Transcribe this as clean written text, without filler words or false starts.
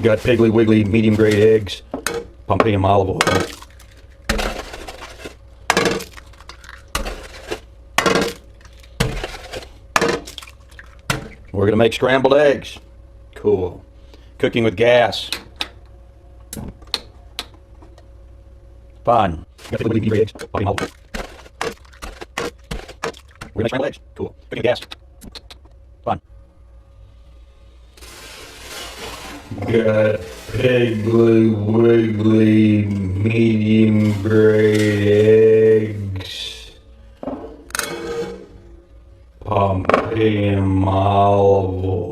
Got Piggly Wiggly medium grade eggs, pumping them olive oil. We're gonna make scrambled eggs. Cool. Cooking with gas. Fun. Got Piggly Wiggly medium grade eggs, pumping olive oil. We're gonna make scrambled eggs. Cool. Cooking with gas. Fun. Got Piggly Wiggly medium grade eggs, pumping olive oil.